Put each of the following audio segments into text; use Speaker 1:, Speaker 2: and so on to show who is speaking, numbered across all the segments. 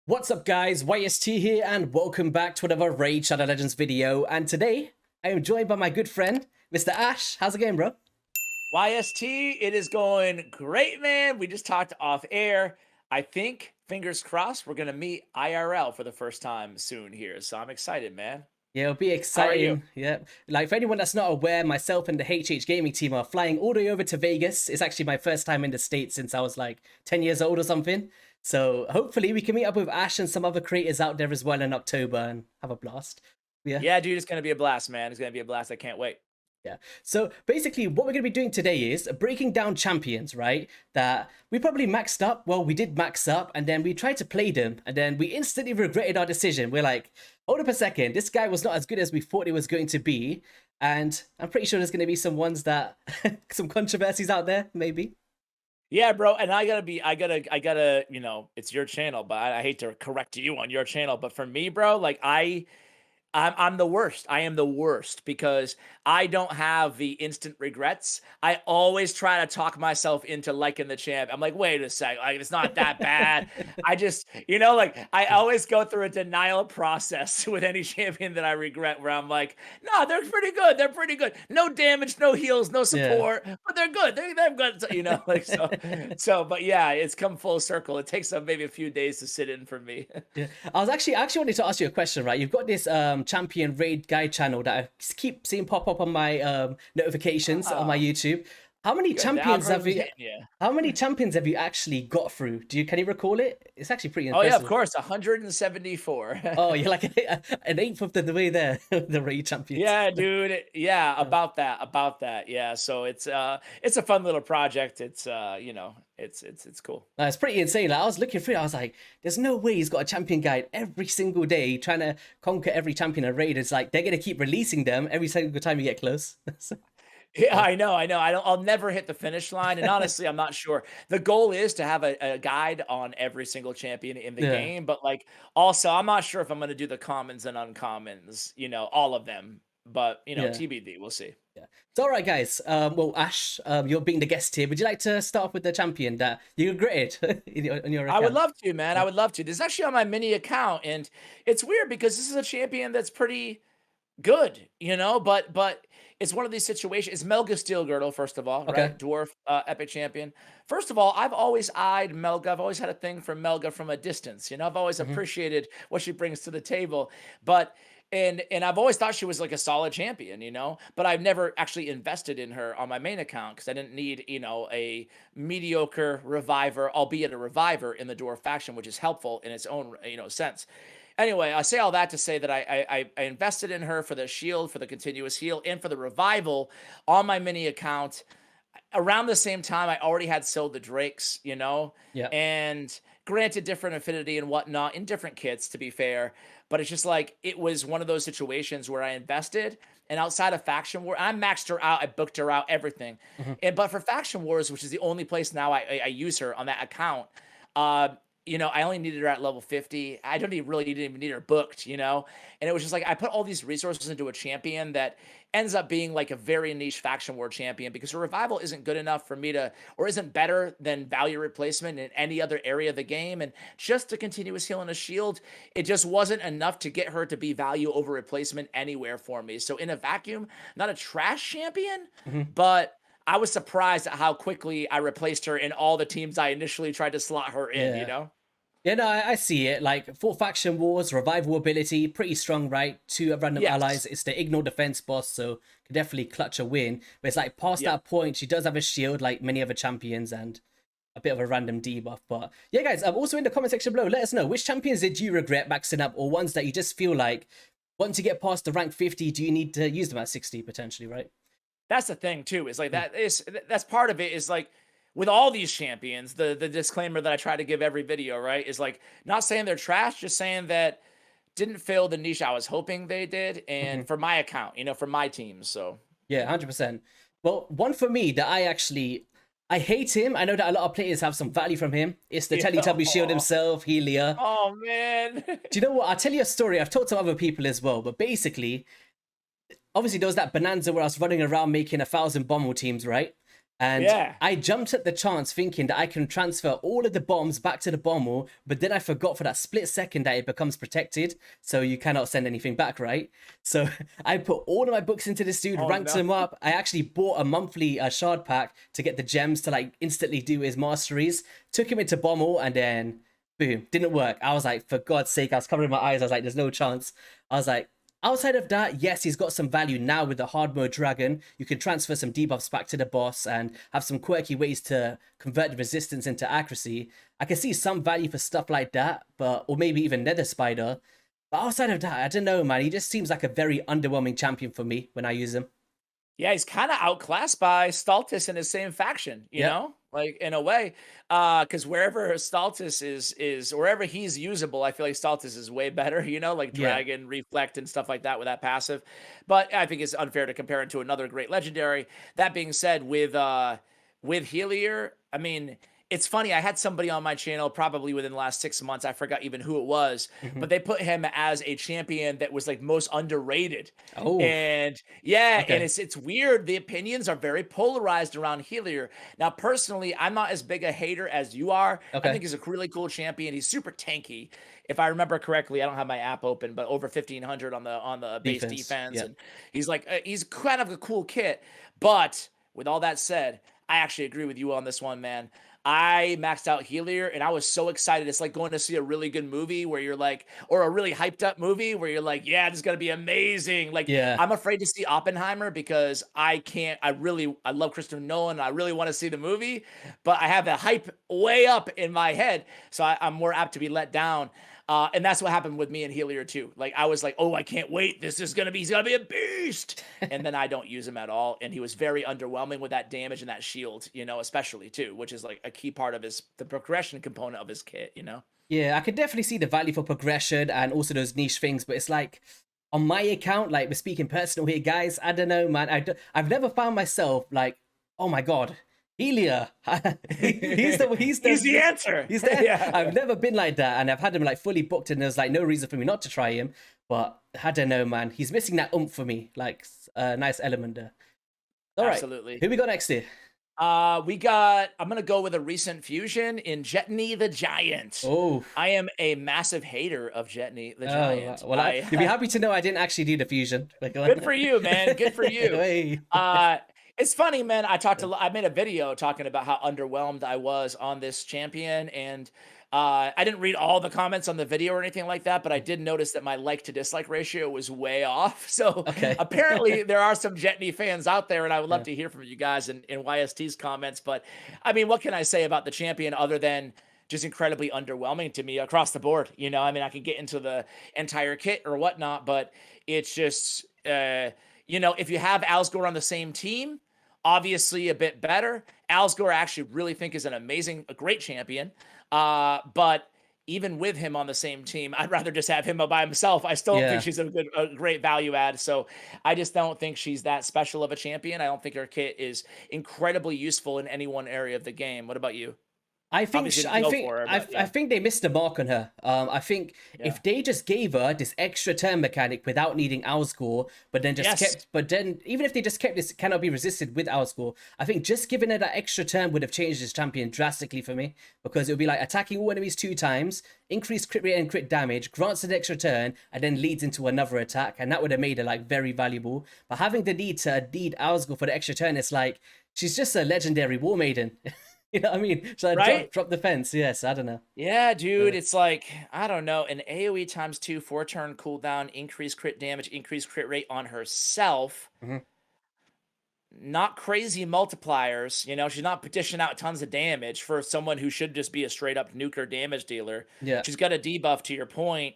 Speaker 1: What's up guys, YST here and welcome back to another Raid Shadow Legends video, and today I am joined by my good friend, Mr. Ash. How's it going, bro?
Speaker 2: YST, it is going great, man. We just talked off air. I think, fingers crossed, we're going to meet IRL for the first time soon here. So I'm excited, man.
Speaker 1: Yeah, it'll be
Speaker 2: How are you?
Speaker 1: exciting. Yeah, like for anyone that's not aware, myself and the HH Gaming team are flying all the way over to Vegas. It's actually my first time in the States since I was like 10 years old or something. So hopefully we can meet up with Ash and some other creators out there as well in October and have a blast.
Speaker 2: Yeah, dude, it's going to be a blast, man. It's going to be a blast. I can't wait.
Speaker 1: Yeah. So basically what we're going to be doing today is breaking down champions, right? That we probably maxed up. Well, we did max up and then we tried to play them and then we instantly regretted our decision. We're like, hold up a second. This guy was not as good as we thought it was going to be. And I'm pretty sure there's going to be some ones that, some controversies out there, maybe.
Speaker 2: Yeah, bro. And I gotta, it's your channel, but I hate to correct you on your channel. But for me, bro, like I'm the worst. I am the worst because I don't have the instant regrets. I always try to talk myself into liking the champ. I'm like, wait a sec, like it's not that bad. I just, like I always go through a denial process with any champion that I regret where I'm like, no, they're pretty good. They're pretty good. No damage, no heals, no
Speaker 1: Yeah.
Speaker 2: support, but they're good. They're good. Like but yeah, it's come full circle. It takes maybe a few days to sit in for me.
Speaker 1: Yeah, I actually wanted to ask you a question, right? You've got this champion raid guide channel that I keep seeing pop up on my notifications on my YouTube. How many
Speaker 2: Good, the
Speaker 1: champions have
Speaker 2: algorithm's
Speaker 1: you?
Speaker 2: hitting ya.
Speaker 1: How many champions have you actually got through? Can you recall it? It's actually pretty
Speaker 2: Oh yeah, of
Speaker 1: impressive.
Speaker 2: course, 174.
Speaker 1: Oh, you're like an eighth of the way there, the raid champions.
Speaker 2: Yeah, dude. Yeah, about that. Yeah, so it's a fun little project. It's it's cool.
Speaker 1: It's pretty insane. Like I was looking through it, I was like, "There's no way he's got a champion guide every single day, trying to conquer every champion in raid." It's like they're gonna keep releasing them every single time you get close.
Speaker 2: Yeah, I know. I'll never hit the finish line, and honestly, I'm not sure. The goal is to have a guide on every single champion in the
Speaker 1: Yeah.
Speaker 2: game, but like also, I'm not sure if I'm gonna do the commons and uncommons, all of them. But
Speaker 1: Yeah.
Speaker 2: TBD, we'll see.
Speaker 1: Yeah. So, all right, guys. Well, Ash, you're being the guest here. Would you like to start off with the champion that you regretted on your
Speaker 2: I would
Speaker 1: account?
Speaker 2: love to, man. I would love to. This is actually on my mini account, and it's weird because this is a champion that's pretty good, but it's one of these situations. It's Melga Steelgirdle, first of all,
Speaker 1: Okay.
Speaker 2: right? Dwarf, epic champion. First of all, I've always eyed Melga. I've always had a thing for Melga from a distance. I've always
Speaker 1: Hmm.
Speaker 2: appreciated what she brings to the table, but. And I've always thought she was like a solid champion, but I've never actually invested in her on my main account because I didn't need, a mediocre reviver, albeit a reviver in the Dwarf faction, which is helpful in its own, sense. Anyway, I say all that to say that I invested in her for the shield, for the continuous heal, and for the revival on my mini account. Around the same time, I already had sold the Drakes,
Speaker 1: Yeah.
Speaker 2: and granted different affinity and whatnot in different kits, to be fair. But it's just like, it was one of those situations where I invested, and outside of Faction War, I maxed her out, I booked her out, everything.
Speaker 1: Hmm.
Speaker 2: But for Faction Wars, which is the only place now I use her on that account, I only needed her at level 50. I don't even really didn't even need her booked, And it was just like I put all these resources into a champion that ends up being like a very niche faction war champion because her revival isn't good enough for me to, or isn't better than value replacement in any other area of the game. And just a continuous heal and a shield, it just wasn't enough to get her to be value over replacement anywhere for me. So in a vacuum, not a trash champion,
Speaker 1: Hmm.
Speaker 2: but I was surprised at how quickly I replaced her in all the teams I initially tried to slot her in,
Speaker 1: Yeah. Yeah, no, I see it. Like, for faction wars, revival ability, pretty strong, right? Two random allies.
Speaker 2: Yes.
Speaker 1: It's the ignore defense boss, so can definitely clutch a win. But it's like, past
Speaker 2: Yep.
Speaker 1: that point, she does have a shield, like many other champions, and a bit of a random debuff. But yeah, guys, also in the comment section below, let us know which champions did you regret maxing up, or ones that you just feel like once you get past the rank 50, do you need to use them at 60 potentially, right?
Speaker 2: That's the thing too, is like that's part of it is like with all these champions, the disclaimer that I try to give every video, right, is like not saying they're trash, just saying that didn't fill the niche I was hoping they did,
Speaker 1: Hmm.
Speaker 2: and for my account, for my team. So
Speaker 1: Yeah, 100%. Well, one for me that I hate him. I know that a lot of players have some value from him. It's the
Speaker 2: yeah.
Speaker 1: Teletubby Shield himself, Helia.
Speaker 2: Oh man.
Speaker 1: Do you know what? I'll tell you a story. I've talked to other people as well, but basically, obviously there was that bonanza where I was running around making 1,000 Bommel teams, right? And
Speaker 2: Yeah.
Speaker 1: I jumped at the chance thinking that I can transfer all of the bombs back to the bomber, but then I forgot for that split second that it becomes protected, so you cannot send anything back, right? So I put all of my books into this dude,
Speaker 2: Oh
Speaker 1: ranked
Speaker 2: no.
Speaker 1: him up. I actually bought a monthly shard pack to get the gems to like instantly do his masteries. Took him into bomber, and then boom, didn't work. I was like, for God's sake, I was covering my eyes. I was like, there's no chance. I was like, outside of that, yes, he's got some value now with the hard mode dragon. You can transfer some debuffs back to the boss and have some quirky ways to convert the resistance into accuracy. I can see some value for stuff like that, but or maybe even Nether Spider. But outside of that, I don't know, man. He just seems like a very underwhelming champion for me when I use him.
Speaker 2: Yeah, he's kind of outclassed by Staltis in his same faction, you
Speaker 1: Yep.
Speaker 2: know, like in a way, because wherever Staltis is wherever he's usable, I feel like Staltis is way better, you know, like
Speaker 1: Yeah.
Speaker 2: Dragon, Reflect, and stuff like that with that passive. But I think it's unfair to compare it to another great legendary. That being said, with Helia, I mean, it's funny. I had somebody on my channel probably within the last 6 months. I forgot even who it was,
Speaker 1: Hmm.
Speaker 2: but they put him as a champion that was like most underrated.
Speaker 1: Oh,
Speaker 2: And yeah, and
Speaker 1: okay.
Speaker 2: it's weird. The opinions are very polarized around Helia. Now, personally, I'm not as big a hater as you are. I
Speaker 1: Okay.
Speaker 2: think he's a really cool champion. He's super tanky. If I remember correctly, I don't have my app open, but over 1500 on the base
Speaker 1: Defense.
Speaker 2: defense,
Speaker 1: Yep.
Speaker 2: and he's kind of a cool kit. But with all that said, I actually agree with you on this one, man. I maxed out Helia and I was so excited. It's like going to see a really good movie where you're like, or a really hyped up movie where you're like, yeah, this is going to be amazing. Like,
Speaker 1: Yeah.
Speaker 2: I'm afraid to see Oppenheimer because I love Christopher Nolan. I really want to see the movie, but I have the hype way up in my head. So I'm more apt to be let down. And that's what happened with me and Helia too. Like I was like, oh, I can't wait. He's gonna be a beast. And then I don't use him at all. And he was very underwhelming with that damage and that shield, you know, especially too, which is like a key part of the progression component of his kit, you know?
Speaker 1: Yeah, I could definitely see the value for progression and also those niche things, but it's like on my account, like we're speaking personal here, guys. I don't know, man. I've never found myself like, oh my god, Helia. He's
Speaker 2: He's the
Speaker 1: the
Speaker 2: answer.
Speaker 1: he's there.
Speaker 2: Yeah.
Speaker 1: I've never been like that, and I've had him like fully booked, and there's like no reason for me not to try him. But I don't know, man. He's missing that oomph for me, like a nice element there. All right,
Speaker 2: Absolutely.
Speaker 1: who we got next here?
Speaker 2: I'm gonna go with a recent fusion in Jetney the Giant.
Speaker 1: Oh,
Speaker 2: I am a massive hater of Jetney the
Speaker 1: oh,
Speaker 2: Giant.
Speaker 1: well, you'll be happy to know I didn't actually do the fusion. Like,
Speaker 2: Good for you, man. Good for you.
Speaker 1: hey.
Speaker 2: Uh, it's funny, man. I made a video talking about how underwhelmed I was on this champion, and I didn't read all the comments on the video or anything like that, but I did notice that my like to dislike ratio was way off. So
Speaker 1: Okay.
Speaker 2: apparently there are some Jetney fans out there, and I would love
Speaker 1: Yeah.
Speaker 2: to hear from you guys in YST's comments. But I mean, what can I say about the champion other than just incredibly underwhelming to me across the board? You know, I mean, I can get into the entire kit or whatnot, but it's just you know, if you have Alsgore on the same team, obviously a bit better. Alsgore I actually really think is a great champion. But even with him on the same team, I'd rather just have him by himself. I still don't think
Speaker 1: Yeah.
Speaker 2: she's a great value add. So I just don't think she's that special of a champion. I don't think her kit is incredibly useful in any one area of the game. What about you?
Speaker 1: I think
Speaker 2: Obviously didn't go for her, but
Speaker 1: I
Speaker 2: yeah.
Speaker 1: think they missed the mark on her. I think
Speaker 2: Yeah.
Speaker 1: if they just gave her this extra turn mechanic without needing Owlscore, but then
Speaker 2: Yes.
Speaker 1: but then even if they just kept this cannot be resisted with Owlscore, I think just giving her that extra turn would have changed this champion drastically for me because it would be like attacking all enemies 2 times, increased crit rate and crit damage, grants an extra turn, and then leads into another attack, and that would have made her like very valuable. But having the need to need Owlscore for the extra turn, it's like she's just a legendary war maiden. You know what I mean? So I
Speaker 2: Right?
Speaker 1: drop the fence. Yes, I don't know.
Speaker 2: Yeah,
Speaker 1: Uh,
Speaker 2: dude, it's like, I don't know, an AoE times 2, 4 turn cooldown, increased crit damage, increased crit rate on herself.
Speaker 1: mhm.
Speaker 2: Not crazy multipliers. You know, she's not dishing out tons of damage for someone who should just be a straight up nuker damage dealer.
Speaker 1: Yeah,
Speaker 2: She's got a debuff to your point,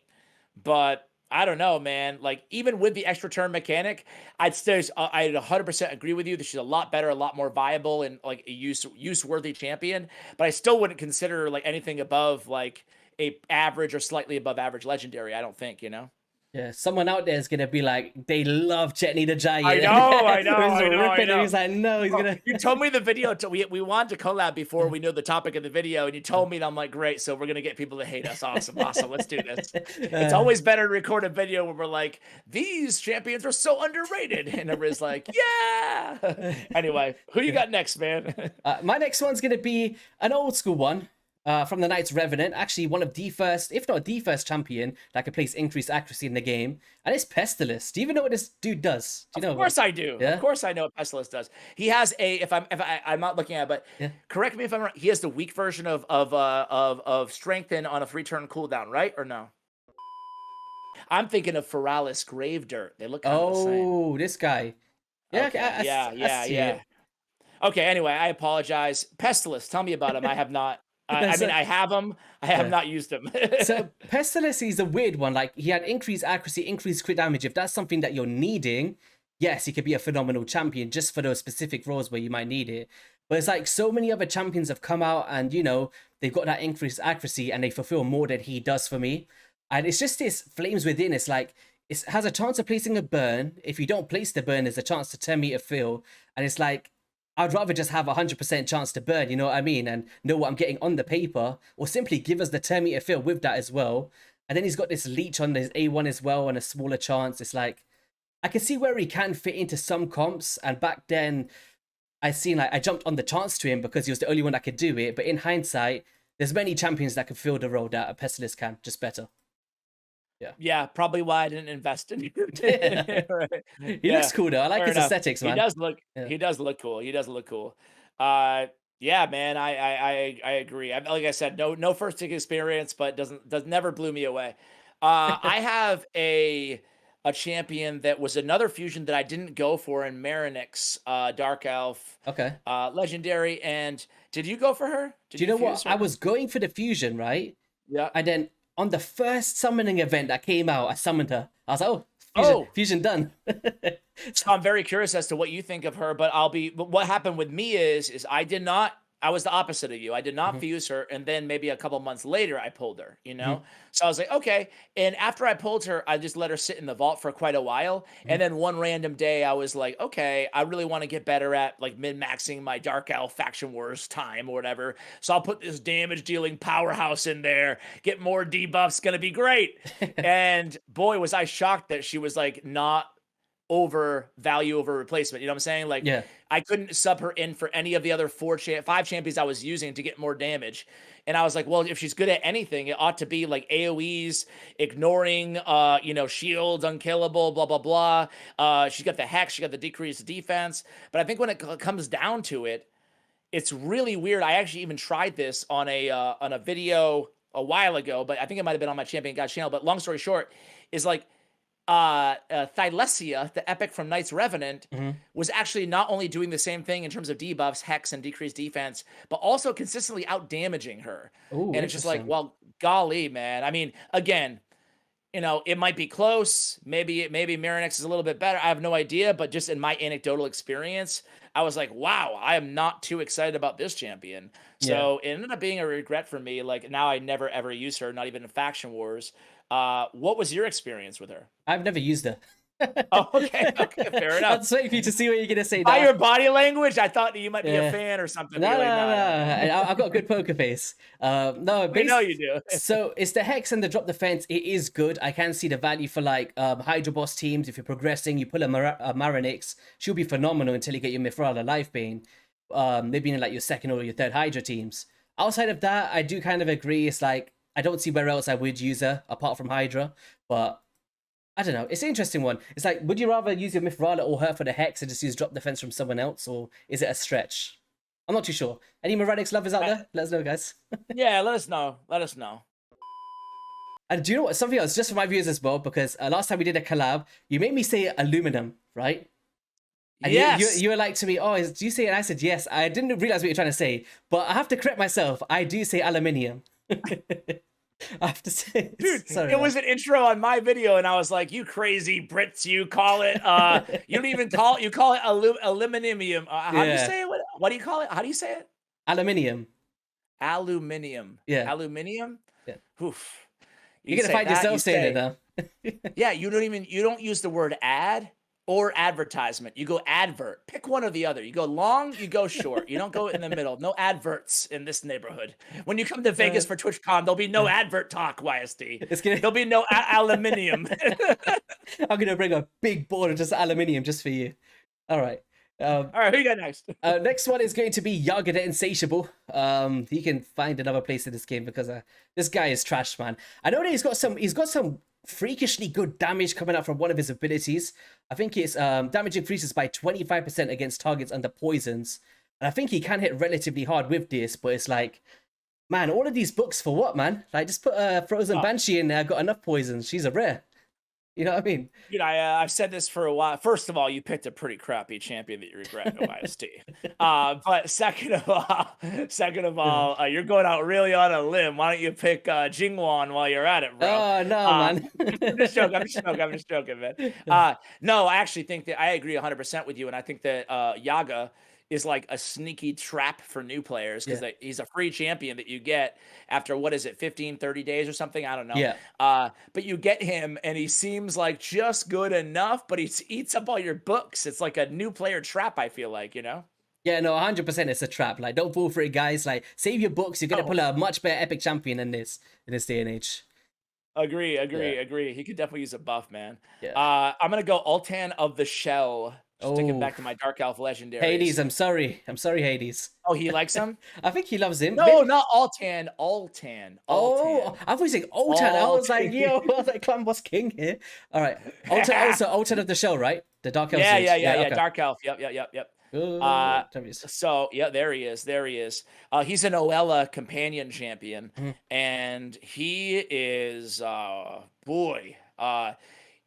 Speaker 2: but I don't know, man. Like, even with the extra turn mechanic, I'd 100% agree with you that she's a lot better, a lot more viable, and like a use worthy champion. But I still wouldn't consider her like anything above like a average or slightly above average legendary. I don't think, you know.
Speaker 1: Yeah, someone out there is gonna be like, they love Chetney the Giant.
Speaker 2: I know, I know,
Speaker 1: We're just
Speaker 2: I know, I
Speaker 1: ripping him.
Speaker 2: know.
Speaker 1: He's like, no, he's
Speaker 2: Oh,
Speaker 1: gonna.
Speaker 2: you told me the video. We wanted to collab before we knew the topic of the video, and you told me, and I'm like, great. So we're gonna get people to hate us. Awesome, awesome. Let's do this. It's always better to record a video where we're like, these champions are so underrated, and everybody's like, yeah. Anyway, who you got next, man?
Speaker 1: My next one's gonna be an old school one. From the Knights Revenant, actually one of the first, if not the first champion that can place increased accuracy in the game, and it's Pestilist. Do you even know what this dude does? Do you know?
Speaker 2: Of course I do.
Speaker 1: Yeah?
Speaker 2: Of course I know what Pestilist does. He has a I'm not looking at it, but
Speaker 1: Yeah.
Speaker 2: correct me if I'm wrong. He has the weak version of strengthen on a 3-turn cooldown, right? Or no? I'm thinking of Farallis Grave Dirt. They look kind of the same.
Speaker 1: Oh, this guy. Yeah,
Speaker 2: Okay.
Speaker 1: I see it.
Speaker 2: Okay, anyway, I apologize. Pestilist, tell me about him. I have not. I mean, I have him. I have not used him.
Speaker 1: So Pestilist is a weird one. Like, he had increased accuracy, increased crit damage. If that's something that you're needing, yes, he could be a phenomenal champion just for those specific roles where you might need it. But it's like so many other champions have come out and, you know, they've got that increased accuracy and they fulfill more than he does for me. And it's just this Flames Within. It's like, it has a chance of placing a burn. If you don't place the burn, there's a chance to 10-meter fill. And it's like, I'd rather just have a 100% chance to burn, you know what I mean? And know what I'm getting on the paper. Or simply give us the 10-meter fill with that as well. And then he's got this leech on his A1 as well and a smaller chance. It's like, I can see where he can fit into some comps. And back then, I jumped on the chance to him because he was the only one that could do it. But in hindsight, there's many champions that could fill the role that a Pestilist can, just better.
Speaker 2: Yeah, probably why I didn't invest in you.
Speaker 1: Right. He looks cool though. I like his aesthetics, man.
Speaker 2: He does look. Yeah. He does look cool. He does look cool. Yeah, man. I agree. Like I said, no first tick experience, but never blew me away. I have a champion that was another fusion that I didn't go for in Marinix, Dark Elf.
Speaker 1: Okay.
Speaker 2: Legendary. And did you go for her?
Speaker 1: Do you know what? Her? I was going for the fusion, right?
Speaker 2: Yeah.
Speaker 1: And then on the first summoning event that came out, I summoned her. I was like, fusion done.
Speaker 2: So I'm very curious as to what you think of her, but what happened with me is I was the opposite of you. I did not fuse her, and then maybe a couple months later, I pulled her, you know? So I was like, okay. And after I pulled her, I just let her sit in the vault for quite a while. And then one random day, I was like, okay, I really want to get better at like min-maxing my Dark Elf Faction Wars time or whatever. So I'll put this damage-dealing powerhouse in there, get more debuffs, gonna be great. And boy, was I shocked that she was like not over value over replacement. You know what I'm saying? Like,
Speaker 1: yeah.
Speaker 2: I couldn't sub her in for any of the other 5 champions I was using to get more damage. And I was like, well, if she's good at anything, it ought to be like AoEs, ignoring, shields, unkillable, blah, blah, blah. She's got the hex, she got the decreased defense. But I think when it comes down to it, it's really weird. I actually even tried this on a video a while ago, but I think it might have been on my Champion God channel. But long story short, is like, Thylesia, the epic from Knights Revenant, was actually not only doing the same thing in terms of debuffs, hex, and decreased defense, but also consistently out damaging her.
Speaker 1: Ooh,
Speaker 2: and it's just like, well, golly, man. I mean, again, it might be close. Maybe Marinix is a little bit better. I have no idea, but just in my anecdotal experience, I was like, wow, I am not too excited about this champion. So it ended up being a regret for me. Like, now I never ever use her, not even in Faction Wars. What was your experience with her?
Speaker 1: I've never used her.
Speaker 2: Oh, okay, fair enough.
Speaker 1: I was waiting for you to see what you're gonna say.
Speaker 2: By your body language, I thought you might be a fan or something.
Speaker 1: No. I've got a good poker face. No,
Speaker 2: I know you do.
Speaker 1: So it's the hex and the drop defense. It is good. I can see the value for like Hydra boss teams. If you're progressing, you pull a Marinix, she'll be phenomenal until you get your Mithrala Life Bane. Maybe in like your second or your third Hydra teams. Outside of that, I do kind of agree. It's like, I don't see where else I would use her apart from Hydra, but I don't know. It's an interesting one. It's like, would you rather use your Mithrala or her for the hex and just use drop defense from someone else, or is it a stretch? I'm not too sure. Any Marinix lovers out there? Let us know, guys.
Speaker 2: Yeah, let us know. Let us know.
Speaker 1: And do you know what? Something else, just for my viewers as well, because last time we did a collab, you made me say aluminum, right? And
Speaker 2: yes.
Speaker 1: You were like to me, do you say it? And I said, yes. I didn't realize what you're trying to say, but I have to correct myself. I do say aluminium. I have to say,
Speaker 2: dude, it was an intro on my video, and I was like, "You crazy Brits, you call it? You don't even call it. You call it aluminium. How do you say it? What do you call it? How do you say it?
Speaker 1: Aluminium.
Speaker 2: Aluminium.
Speaker 1: Yeah.
Speaker 2: Aluminium.
Speaker 1: Yeah.
Speaker 2: Oof.
Speaker 1: You're gonna find yourself saying it now.
Speaker 2: Yeah, you don't use the word ad or advertisement. You go advert. Pick one or the other. You go long, you go short. You don't go in the middle. No adverts in this neighborhood. When you come to Vegas for TwitchCon, there'll be no advert talk, YSD.
Speaker 1: It's gonna.
Speaker 2: There'll be no aluminium.
Speaker 1: I'm gonna bring a big board of just aluminium just for you. All right.
Speaker 2: All right, who you got next?
Speaker 1: Next one is going to be Yaga the Insatiable. He can find another place in this game because this guy is trash, man. I know that he's got some freakishly good damage coming out from one of his abilities. I think it's damage increases by 25% against targets under poisons. And I think he can hit relatively hard with this, but it's like, man, all of these books for what, man? Like, just put a Frozen Banshee in there, got enough poisons. She's a rare. You know what I mean?
Speaker 2: Dude, I've said this for a while. First of all, you picked a pretty crappy champion that you regret, OIST. But second of all, you're going out really on a limb. Why don't you pick Jingwan while you're at it, bro?
Speaker 1: Oh no, man!
Speaker 2: I'm just joking, man. No, I actually think that I agree 100% with you, and I think that Yaga is like a sneaky trap for new players because he's a free champion that you get after, what is it, 15, 30 days or something? I don't know.
Speaker 1: Yeah.
Speaker 2: But you get him and he seems like just good enough, but he eats up all your books. It's like a new player trap, I feel like, you know?
Speaker 1: Yeah, no, 100% it's a trap. Like, don't fall for it, guys. Like, save your books. You're going to pull a much better epic champion than this in this day and age.
Speaker 2: Agree. He could definitely use a buff, man.
Speaker 1: Yeah.
Speaker 2: I'm going to go Ultan of the Shell. Sticking back to my Dark Elf legendaries.
Speaker 1: Hades, I'm sorry, Hades.
Speaker 2: Oh, he likes him?
Speaker 1: I think he loves him.
Speaker 2: No,
Speaker 1: Maybe...
Speaker 2: not Ultan. Ultan.
Speaker 1: Oh, I was saying Ultan. I was like, yo, I was like, Clan Boss King here. All right. Ultan of the Shell, right? The Dark Elf.
Speaker 2: Yeah. Okay. Dark Elf. Yep. So yeah, there he is. He's an Oella companion champion, and he is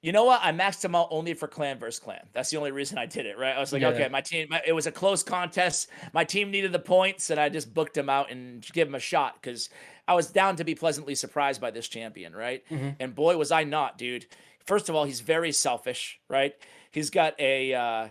Speaker 2: you know what? I maxed him out only for clan versus clan. That's the only reason I did it, right? I was like, okay, my team, it was a close contest. My team needed the points, and I just booked him out and give him a shot because I was down to be pleasantly surprised by this champion, right? And boy, was I not, dude. First of all, he's very selfish, right? He's got a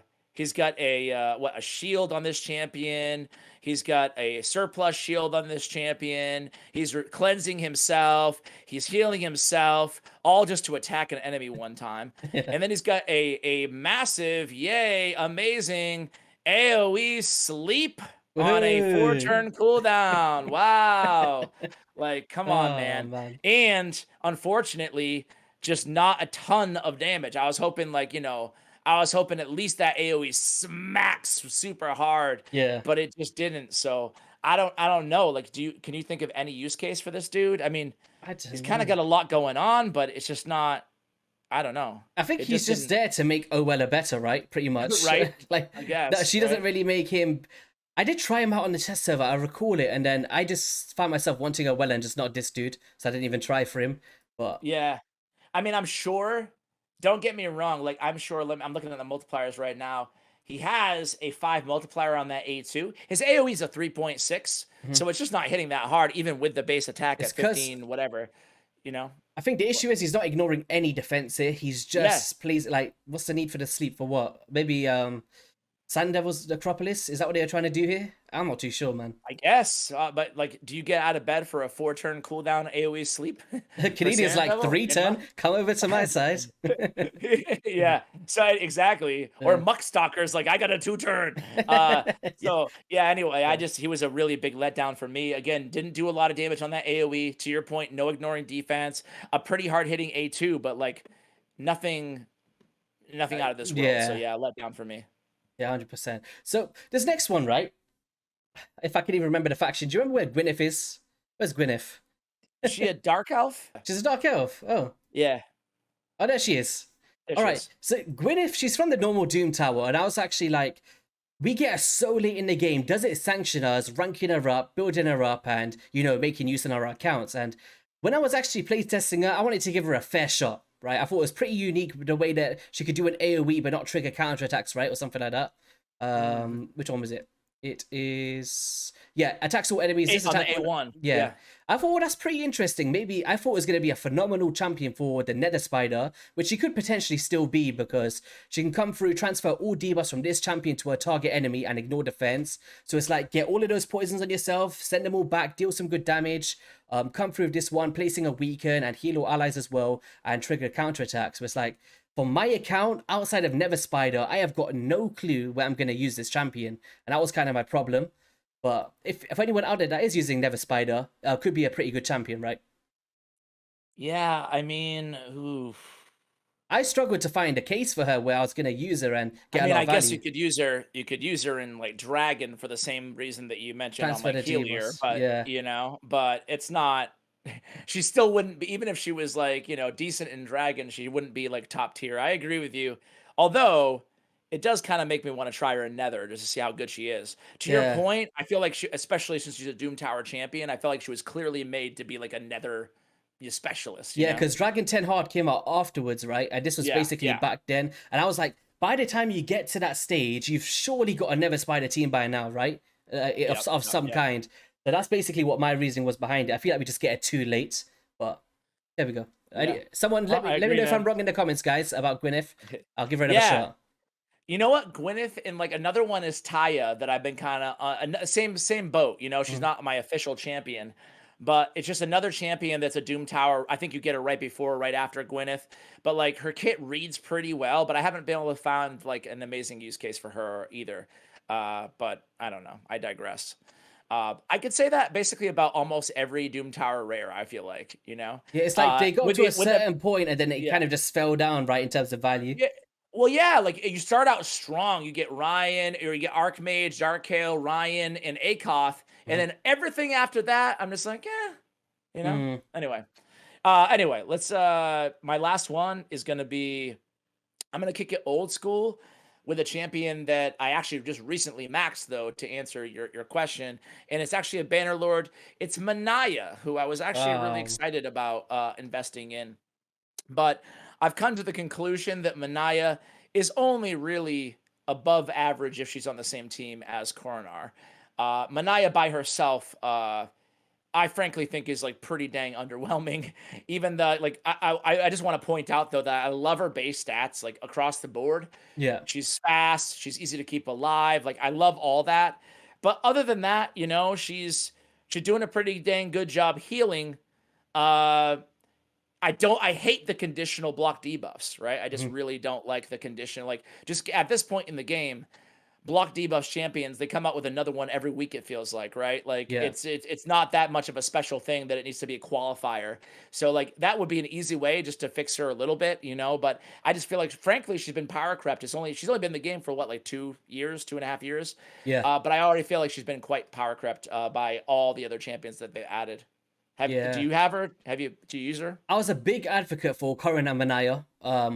Speaker 2: shield on this champion. He's got a surplus shield on this champion. He's cleansing himself. He's healing himself, all just to attack an enemy one time. And then he's got a massive, amazing AoE sleep on a 4-turn cooldown. Wow. Like, come on, man. And unfortunately, just not a ton of damage. I was hoping, like, I was hoping at least that AoE smacks super hard.
Speaker 1: Yeah.
Speaker 2: But it just didn't. So I don't know. Like, can you think of any use case for this dude? I mean, he's kind of got a lot going on, but it's just not. I don't know.
Speaker 1: I think he's just there to make Oella better, right? Pretty much.
Speaker 2: Right.
Speaker 1: Like,
Speaker 2: I guess.
Speaker 1: She doesn't really make him. I did try him out on the test server. I recall it, and then I just found myself wanting Oella and just not this dude, so I didn't even try for him. But
Speaker 2: yeah, I mean, I'm sure. Don't get me wrong. Like, I'm sure. I'm looking at the multipliers right now. He has a 5 multiplier on that A2. His AoE is a 3.6, so it's just not hitting that hard, even with the base attack at 15, whatever. You know.
Speaker 1: I think the issue is he's not ignoring any defense here. He's just like, what's the need for the sleep for what? Maybe Sand Devil's Acropolis? Is that what they're trying to do here? I'm not too sure, man.
Speaker 2: I guess, but like, do you get out of bed for a 4-turn cooldown AoE sleep?
Speaker 1: Canadian's like 3-turn. Come over to my side.
Speaker 2: Yeah, so exactly. Or Muckstalker's like, I got a 2-turn. So yeah. Anyway, he was a really big letdown for me. Again, didn't do a lot of damage on that AoE. To your point, no ignoring defense. A pretty hard hitting A2, but like nothing out of this world.
Speaker 1: Yeah.
Speaker 2: So yeah, letdown for me.
Speaker 1: Yeah, 100%. So this next one, right? If I can even remember the faction, do you remember where Gwyneth is? Where's Gwyneth?
Speaker 2: Is she a dark elf?
Speaker 1: She's a dark elf. Oh.
Speaker 2: Yeah.
Speaker 1: Oh, there she is. All right. So Gwyneth, she's from the normal Doom Tower, and I was actually like, we get her so late in the game. Does it sanction us ranking her up, building her up, and, making use of our accounts? And when I was actually playtesting her, I wanted to give her a fair shot, right? I thought it was pretty unique the way that she could do an AoE but not trigger counterattacks, right? Or something like that. Which one was it? It is, yeah, attacks all enemies. This
Speaker 2: On the
Speaker 1: attack,
Speaker 2: A1.
Speaker 1: yeah. I thought, well, that's pretty interesting. Maybe I thought it was going to be a phenomenal champion for the Nether Spider, which she could potentially still be because she can come through, transfer all debuffs from this champion to a target enemy and ignore defense. So it's like, get all of those poisons on yourself, send them all back, deal some good damage, come through with this one, placing a weaken and heal all allies as well, and trigger counterattacks. So it's like, for my account, outside of Nether Spider, I have got no clue where I'm going to use this champion. And that was kind of my problem. But if anyone out there that is using Nether Spider, could be a pretty good champion, right?
Speaker 2: Yeah, I mean, oof.
Speaker 1: I struggled to find a case for her where I was going to use her and get
Speaker 2: I mean,
Speaker 1: a lot
Speaker 2: I
Speaker 1: of
Speaker 2: guess
Speaker 1: value.
Speaker 2: you could use her. You could use her in like Dragon for the same reason that you mentioned on
Speaker 1: Transfer
Speaker 2: like
Speaker 1: the
Speaker 2: Helia,
Speaker 1: debuffs.
Speaker 2: but
Speaker 1: Yeah.
Speaker 2: but it's not. She still wouldn't be, even if she was like decent in Dragon. She wouldn't be like top tier. I agree with you. Although it does kind of make me want to try her in Nether just to see how good she is. To your
Speaker 1: Yeah.
Speaker 2: point, I feel like she, especially since she's a Doom Tower champion, I feel like she was clearly made to be like a Nether specialist.
Speaker 1: Yeah, because Dragon 10 Hard came out afterwards, right? And this was
Speaker 2: Yeah,
Speaker 1: basically
Speaker 2: yeah,
Speaker 1: back then. And I was like, by the time you get to that stage, you've surely got a Nether Spider team by now, right?
Speaker 2: yep,
Speaker 1: Of
Speaker 2: yep,
Speaker 1: some
Speaker 2: yep.
Speaker 1: kind. So that's basically what my reasoning was behind it. I feel like we just get it too late. But there we go.
Speaker 2: Yeah.
Speaker 1: Someone
Speaker 2: Well, I
Speaker 1: let me
Speaker 2: agree,
Speaker 1: know if I'm
Speaker 2: man.
Speaker 1: wrong in the comments, guys, about Gwyneth. I'll give her another
Speaker 2: Yeah.
Speaker 1: shot.
Speaker 2: You know what? Gwyneth, and like another one is Taya that I've been kind of same boat. She's
Speaker 1: Mm.
Speaker 2: not my official champion, but it's just another champion that's a Doom Tower. I think you get her right before, or right after Gwyneth. But like her kit reads pretty well, but I haven't been able to find like an amazing use case for her either. But I don't know. I digress. I could say that basically about almost every Doom Tower rare. I feel like
Speaker 1: Yeah, it's like they got to a
Speaker 2: with the
Speaker 1: certain point and then it
Speaker 2: yeah.
Speaker 1: kind of just fell down, right, in terms of value.
Speaker 2: Yeah. Well, yeah, like you start out strong. You get Ryan, or you get Archmage, Darkhail, Ryan, and Akoth, and
Speaker 1: Mhm.
Speaker 2: then everything after that, I'm just like,
Speaker 1: Mm.
Speaker 2: Anyway, let's. My last one is gonna be. I'm gonna kick it old school with a champion that I actually just recently maxed, though, to answer your question, and it's actually a Banner Lord. It's Manaya, who I was actually really
Speaker 1: Um,
Speaker 2: excited about investing in. But I've come to the conclusion that Manaya is only really above average if she's on the same team as Coronar. Manaya by herself, I frankly think is like pretty dang underwhelming. Even the like, I just want to point out though that I love her base stats like across the board.
Speaker 1: yeah.
Speaker 2: She's fast, she's easy to keep alive. Like I love all that, but other than that, she's doing a pretty dang good job healing. Uh, I hate the conditional block debuffs, right? I just
Speaker 1: Mhm.
Speaker 2: really don't like the condition. Like just at this point in the game, block debuffs champions, they come out with another one every week, it feels like, right? Like
Speaker 1: Yeah.
Speaker 2: it's not that much of a special thing that it needs to be a qualifier. So like that would be an easy way just to fix her a little bit, but I just feel like frankly she's been power crept. She's only been in the game for what, like 2 years, 2.5 years.
Speaker 1: Yeah.
Speaker 2: But I already feel like she's been quite power crept by all the other champions that they added. Do
Speaker 1: Yeah.
Speaker 2: you have her? Do you use her?
Speaker 1: I was a big advocate for Corin and Manaya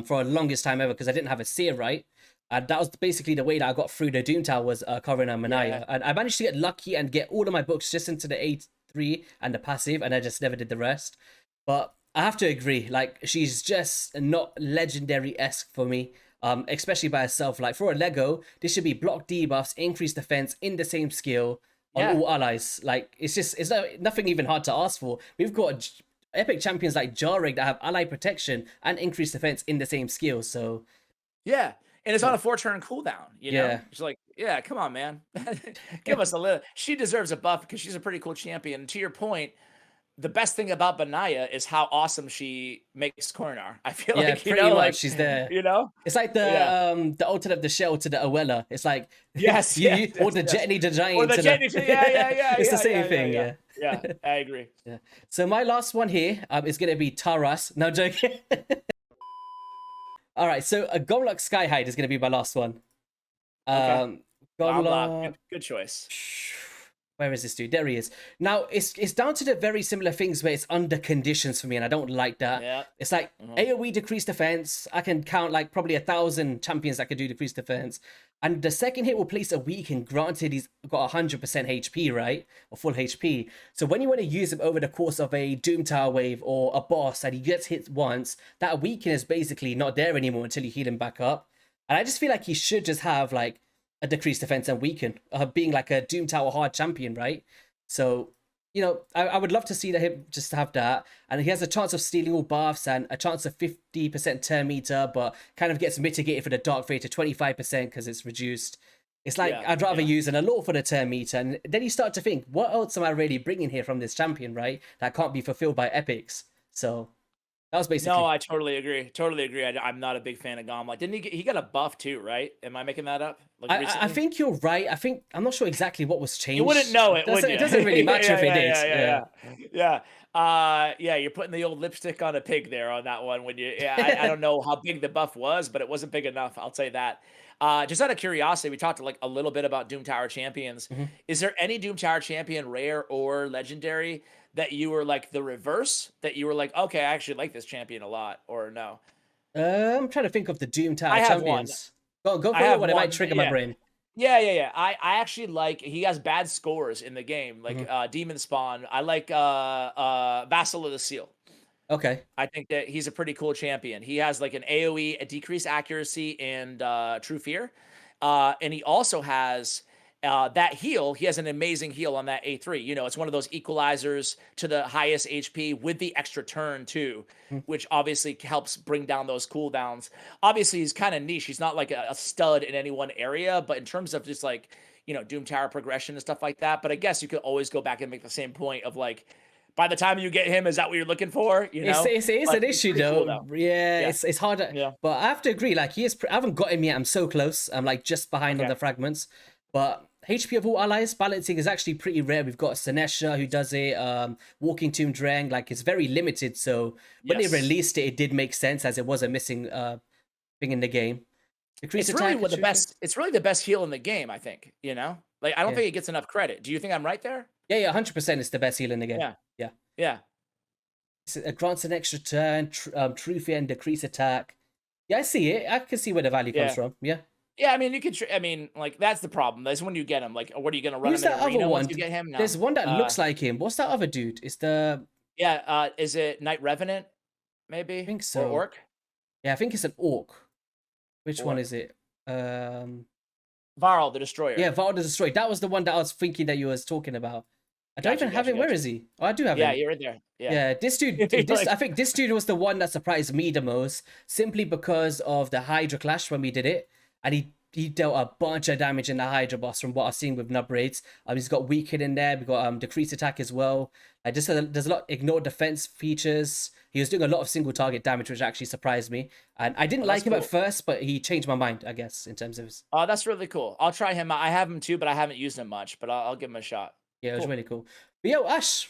Speaker 1: for the longest time ever because I didn't have a seer, right? And that was basically the way that I got through the Doom Tower was Corin and
Speaker 2: Yeah.
Speaker 1: Manaya. And I managed to get lucky and get all of my books just into the A3 and the passive, and I just never did the rest. But I have to agree, like, she's just not legendary-esque for me. Especially by herself. Like for a Lego, this should be block debuffs, increase defense in the same skill on
Speaker 2: Yeah.
Speaker 1: all allies. Like it's nothing even hard to ask for. We've got epic champions like Jarrig that have ally protection and increased defense in the same skill. So
Speaker 2: Yeah. And it's on a 4-turn cooldown,
Speaker 1: yeah,
Speaker 2: It's like, yeah, come on, man. Give us a little. She deserves a buff because she's a pretty cool champion. And to your point, the best thing about Manaya is how awesome she makes Coronar. I feel
Speaker 1: yeah,
Speaker 2: like,
Speaker 1: pretty much
Speaker 2: like,
Speaker 1: she's there.
Speaker 2: you know?
Speaker 1: It's like
Speaker 2: Yeah.
Speaker 1: the ultimate of the shell to the Awella. It's like
Speaker 2: Yes, yes,
Speaker 1: or
Speaker 2: yes,
Speaker 1: the
Speaker 2: yes.
Speaker 1: Jetney the
Speaker 2: Or
Speaker 1: giant
Speaker 2: the
Speaker 1: to
Speaker 2: Jenny. Yeah, yeah,
Speaker 1: the.
Speaker 2: yeah,
Speaker 1: It's the
Speaker 2: yeah,
Speaker 1: same
Speaker 2: yeah, yeah,
Speaker 1: thing,
Speaker 2: yeah.
Speaker 1: yeah.
Speaker 2: Yeah, I agree.
Speaker 1: Yeah. So my last one here is gonna be Taras. No joking. All right, so a Gomlock Skyhide is gonna be my last one.
Speaker 2: Okay.
Speaker 1: Um,
Speaker 2: Gomlock.
Speaker 1: Gomlock.
Speaker 2: Good choice.
Speaker 1: Where is this dude? There he is. Now it's down to the very similar things where it's under conditions for me, and I don't like that.
Speaker 2: Yeah.
Speaker 1: It's like AoE decreased defense. I can count like probably 1,000 champions that could do decreased defense, and the second hit will place a weaken. Granted, he's got 100% HP, right, or full HP. So when you want to use him over the course of a Doom Tower wave or a boss, and he gets hit once, that weaken is basically not there anymore until you heal him back up. And I just feel like he should just have like a decreased defense and weaken, being like a Doom Tower hard champion, right? So, you know, I would love to see that him just have that. And he has a chance of stealing all buffs and a chance of 50% turn meter, but kind of gets mitigated for the Dark Fate to 25% because it's reduced. It's like,
Speaker 2: Yeah,
Speaker 1: I'd rather
Speaker 2: yeah.
Speaker 1: use an Allure for the turn meter. And then you start to think, what else am I really bringing here from this champion, right? That can't be fulfilled by epics. So that was
Speaker 2: No,
Speaker 1: basically.
Speaker 2: I totally agree. Totally agree. I'm not a big fan of Gom. Like, didn't he got a buff too, right? Am I making that up? Like
Speaker 1: I
Speaker 2: recently?
Speaker 1: think you're right. I'm not sure exactly what was
Speaker 2: You wouldn't
Speaker 1: changed.
Speaker 2: know
Speaker 1: It
Speaker 2: it, would
Speaker 1: doesn't,
Speaker 2: you?
Speaker 1: it doesn't really matter
Speaker 2: Yeah,
Speaker 1: if it
Speaker 2: yeah,
Speaker 1: is.
Speaker 2: yeah,
Speaker 1: Yeah.
Speaker 2: yeah, yeah. Yeah, you're putting the old lipstick on a pig there on that one when you yeah, I don't know how big the buff was, but it wasn't big enough, I'll say that. Just out of curiosity, we talked like a little bit about Doom Tower champions.
Speaker 1: Mhm.
Speaker 2: Is there any Doom Tower champion, rare or legendary, that you were like the reverse? That you were like, okay, I actually like this champion a lot, or no?
Speaker 1: I'm trying to think of the Doom Tower
Speaker 2: I have one.
Speaker 1: champions. Go
Speaker 2: I
Speaker 1: for your
Speaker 2: have
Speaker 1: one. It might
Speaker 2: one.
Speaker 1: trigger my
Speaker 2: Yeah.
Speaker 1: brain.
Speaker 2: Yeah. I actually like he has bad scores in the game, like
Speaker 1: Mhm.
Speaker 2: Demon Spawn. I like Vassal of the Seal.
Speaker 1: Okay.
Speaker 2: I think that he's a pretty cool champion. He has like an AoE, a decreased accuracy, and True Fear. And he also has that heal. He has an amazing heal on that A3. You know, it's one of those equalizers to the highest HP with the extra turn too,
Speaker 1: Mhm.
Speaker 2: which obviously helps bring down those cooldowns. Obviously, he's kind of niche. He's not like a stud in any one area, but in terms of just like, you know, Doom Tower progression and stuff like that. But I guess you could always go back and make the same point of like, by the time you get him, is that what you're looking for? You know,
Speaker 1: It's
Speaker 2: but
Speaker 1: an
Speaker 2: he's
Speaker 1: issue
Speaker 2: pretty cool
Speaker 1: though.
Speaker 2: though.
Speaker 1: Yeah,
Speaker 2: Yeah,
Speaker 1: it's harder.
Speaker 2: yeah.
Speaker 1: But I have to agree. Like I haven't got him yet. I'm so close. I'm like just behind on
Speaker 2: Okay.
Speaker 1: the fragments. But HP of all allies balancing is actually pretty rare. We've got Senesha who does it. Walking Tomb Drang. Like it's very limited. So when they
Speaker 2: Yes.
Speaker 1: released it, it did make sense as it was a missing thing in the game. Decrease
Speaker 2: It's really
Speaker 1: attack.
Speaker 2: one of the
Speaker 1: True Fear.
Speaker 2: best. It's really the best heal in the game, I think. You know, like I don't
Speaker 1: Yeah.
Speaker 2: think it gets enough credit. Do you think I'm right there?
Speaker 1: Yeah. 100% is the best heal in the game.
Speaker 2: Yeah,
Speaker 1: Yeah.
Speaker 2: yeah,
Speaker 1: It grants an extra turn, true fear and decrease attack. Yeah, I see it. I can see where the value comes
Speaker 2: yeah,
Speaker 1: from. Yeah.
Speaker 2: yeah. I mean, you could. I mean, like that's the problem. That's when you get him. Like, what are you gonna run
Speaker 1: Who's
Speaker 2: him in
Speaker 1: that other
Speaker 2: arena once
Speaker 1: one?
Speaker 2: you get him?
Speaker 1: There's
Speaker 2: No.
Speaker 1: one that looks like him. What's that other dude? It's the.
Speaker 2: Yeah. Is it Night Revenant?
Speaker 1: I
Speaker 2: Maybe
Speaker 1: think
Speaker 2: or
Speaker 1: so.
Speaker 2: Orc?
Speaker 1: Yeah, I think it's an orc. Which one
Speaker 2: Orc.
Speaker 1: is it? Um.
Speaker 2: Varl the Destroyer.
Speaker 1: Yeah, Valda Destroyed. That was the one that I was thinking that you was talking about. I don't
Speaker 2: Gotcha.
Speaker 1: even have him. Where
Speaker 2: Gotcha.
Speaker 1: is he? Oh, I do have
Speaker 2: Yeah,
Speaker 1: him.
Speaker 2: you're right there. Yeah.
Speaker 1: Yeah, this dude,
Speaker 2: You're
Speaker 1: this
Speaker 2: like,
Speaker 1: I think this dude was the one that surprised me the most, simply because of the Hydra Clash when we did it, and he dealt a bunch of damage in the Hydra boss from what I've seen with nub raids. He's got weaken in there. We got decreased attack as well. Like just there's a lot ignored defense features. He was doing a lot of single target damage, which actually surprised me. And I didn't
Speaker 2: oh,
Speaker 1: like
Speaker 2: that's
Speaker 1: him at
Speaker 2: cool.
Speaker 1: first, but he changed my mind, I guess, in terms of his.
Speaker 2: Oh, that's really cool. I'll try him out. I have him too, but I haven't used him much. But I'll give him a shot.
Speaker 1: Yeah, it was
Speaker 2: Cool.
Speaker 1: really cool. But yo, Ash,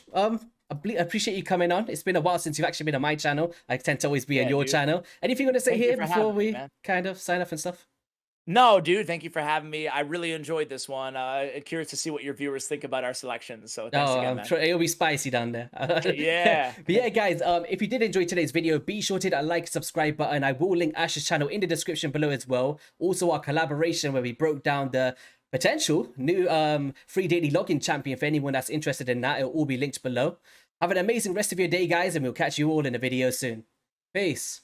Speaker 1: appreciate you coming on. It's been a while since you've actually been on my channel. I tend to always be on
Speaker 2: Yeah,
Speaker 1: your
Speaker 2: dude.
Speaker 1: channel. Anything you want to say
Speaker 2: Thank you
Speaker 1: here
Speaker 2: for
Speaker 1: before
Speaker 2: having me,
Speaker 1: we
Speaker 2: man.
Speaker 1: kind of sign off and stuff?
Speaker 2: No, dude, thank you for having me. I really enjoyed this one. Curious to see what your viewers think about our selections. So thanks
Speaker 1: Oh,
Speaker 2: again,
Speaker 1: I'm
Speaker 2: man.
Speaker 1: sure it'll be spicy down there.
Speaker 2: Yeah.
Speaker 1: But yeah, guys, if you did enjoy today's video, be sure to hit that like, subscribe button. I will link Ash's channel in the description below as well. Also, our collaboration where we broke down the potential new free daily login champion for anyone that's interested in that. It'll all be linked below. Have an amazing rest of your day, guys, and we'll catch you all in a video soon. Peace.